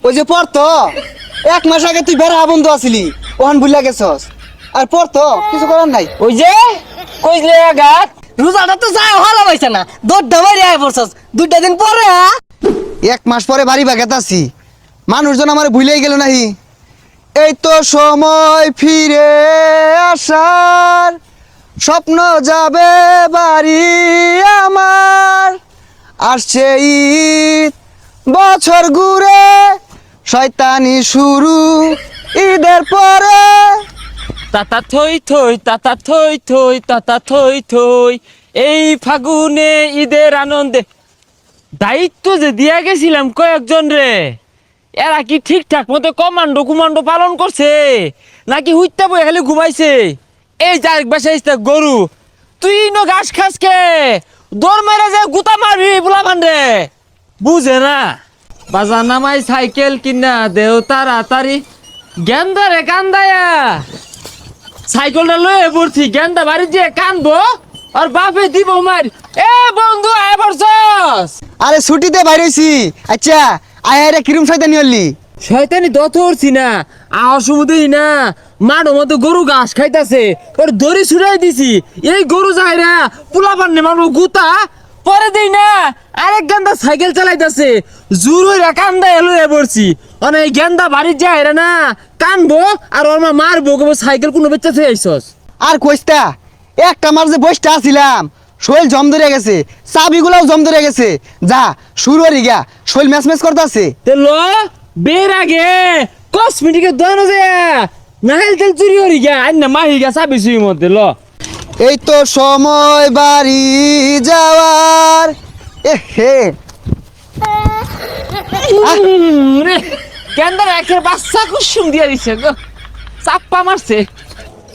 ওই যে পড়তো 1 মাস আগে তুই বেড়া বন্ধু আছিলি, ওখান ভুলে গেছস। আর পড়তো কিছু করার নাই। ওই যে কইলে আগাত রোজাটা তো যায় ভালো হইছে না, দৌড় মারি আয় পড়ছস 2টা দিন পরে। 1 মাস পরে বাড়ি বাগাতে আছি, মানুষজন আমার ভুলেই গেল নাহি। এই তো সময় ফিরে আসার, স্বপ্ন যাবে বাড়ি আমার। আসছে ঈদ, বছর ঘুরে, শয়তানি শুরু ঈদের পরে। তাতা থই থই তাতা থই থই তাতা থই থই, এই ফাগুনে ঈদের আনন্দে। দায়িত্ব যে দিয়া গেছিলাম কয়েকজন রে, এরা কি ঠিকঠাক মতো কমান্ডো কুমান্ডো পালন করছে নাকি হুইত্যা বই খালি ঘুমাইছে? এই যার বাসায় গরু, তুই নো ঘাস খাস কে? দৌড় মেরে যে গুতা মারবি বুলা ভান্ডে বুঝে না। বাজার নামাই সাইকেল কিনা দেও তাড়াতাড়ি, গেন্দারে কান্দায়া সাইকেলটা লয়ে পড়ছি, গেন্দা বাড়ি দিয়ে কানবো আর বাপে দিব মার। এ বন্ধু আয় পড়ছস? আরে ছুটিতে বাইরেছি। আচ্ছা আয় রে, কিরম শয়তানি হলি? শয়তানি দত করছি না, আওয়ার সমুদ্রই না মাঠের মতো গরু ঘাস খাইতাছে, ওর দড়ি ছুড়াই দিছি। এই গরু যায় রা পুলা পান্নে মানুষ গুতা পরে দেই না, আরেক গেন্দা সাইকেল চালাইতাছে, জোর হইরা কান্দা লয়ে পড়ছি। মানে এই গেন্দা বাড়ি যায় না কানবো আর ওর মা মারবো, সাইকেল কোনো বেচা থুই আইসস। আর কইস্তা, একটা মার যে বসটা আছিলাম, শৈল জম ধরে গেছে, চাবিগুলাও জম ধরে গেছে। যা শুরু হরি গা, শৈল ম্যাচ ম্যাচ করতেছে। তে ল বের আগে কসমেটিকের দোকানে যায় নাহেল তেল চুরি হরি গা আই না মাহি গা চাবি চুরির মধ্যে ল। এই তো সময় বাড়ি যাওয়ার। এ হে রে কেন্দ্র একের বাচ্চা কুসুম দিয়া দিছে গো, চাপ্পা মারছে।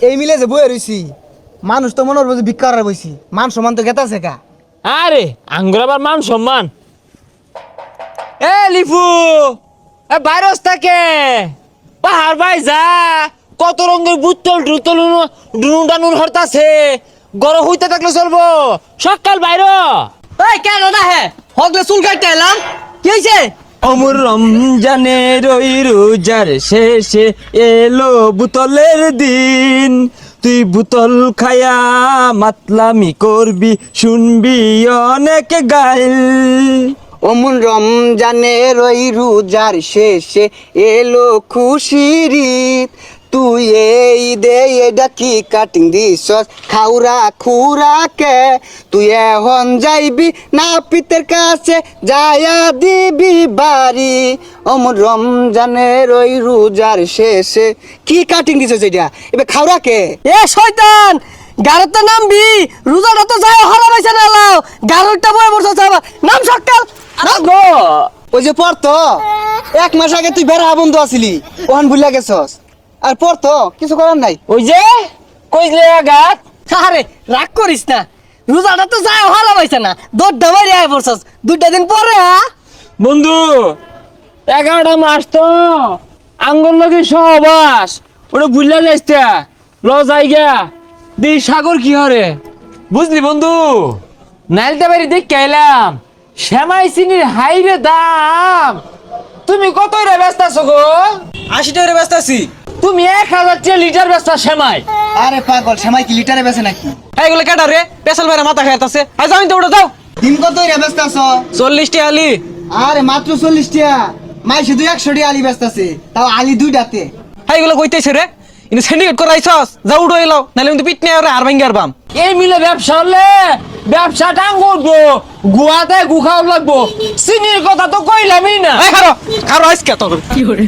এই মিলে যে বয়ে রইছি, মানুষ তো মনে হচ্ছে ভিক্ষা করার বইছি, মান সম্মান তো গেতাছে কা। আরে আঙ্গুর আবার মান সম্মান। এ লিফু, এ ভাইরাস থাকে পাহাড় ভাই যা, কত রঙের বুতল টুতল ডুনু ডানুর হরতাছে, গরম হইতে থাকলে চলবো। সকাল বাইর এই কেন না হে হগলে চুল কাটতে এলাম, কি হইছে? অমর রমজানের ওই রোজার শেষে এলো বুতলের দিন, তুই বুতল খায়া মাতলামি করবি, শুনবি অনেক গাইল। অমন রমজানের ওই রোজার শেষে এলো খুশির ঈদ, তুই এই দে এটা কি কাটিং দিছস খাউরা খুরাকে। তুই এখন যাইবি না পিতের কাছে, যায়া দিবি বাড়ি। অমন রমজানের ওই রোজার শেষে কি কাটিং দিছস এটা, এবার খাউরাকে। এ শয়তান, গাড়িতে নামবি, রোজাটা তো যায় হলা হইছে না লাও, গাড়িটা বয়ে পড়ছস আবার নাম সকাল। ওই যে পড়তো 1 মাস আগে তুই বেড়া বন্ধু আছিলি, ওখান ভুলে গেছস। আর পড়তো কিছু করার নাই। ওই যে কইলে আগাত আরে রাগ করিস না, রোজাটা তো যায় হলা হইছে না, দৌড় মারি আয় পড়ছস 2টা দিন পরে। বন্ধু 11টা মাস তো আঙ্গুর লগে সহবাস, ওটা ভুললে যাইতে ল যাইগা দি সাগর কি হরে বুঝলি বন্ধু। নাইলতে বাড়ি দেখে এলাম শ্যামাই চিনির হাইরে দাম। তুমি কত রে ব্যস্ত আছো গো? 80 টাকা ব্যস্ত আছি। তুমি 1000 লিটার ব্যস্ত শ্যামাই। আরে পাগল, সেমাই কি লিটারে বেছে নাকি? এইগুলো কেডা রে পেছাল বাইরে মাথা খাইতাছে, আজ আমি তো উড়ে যাও। দিন কত ব্যস্ত আছো? 40 টাকা আলি। আরে মাত্র 40 টাকা, মাই শুধু 100 টাকা আলি ব্যস্ত আছে, তাও আলি 2টাতে। এইগুলো কইতেছে রে, ইনি সিন্ডিকেট করাইছস, যাও উড়ে এলো, নাইলে কিন্তু পিট নিয়ে আর ভাঙ্গি আরবাম। এই মিলে ব্যবসা হলে ব্যবসা টাং করবো, গুয়াতে গু খাওয়া লাগবো। চিনির কথা তো কইলামই না। এই খারো খারো আজকে তোর কি করে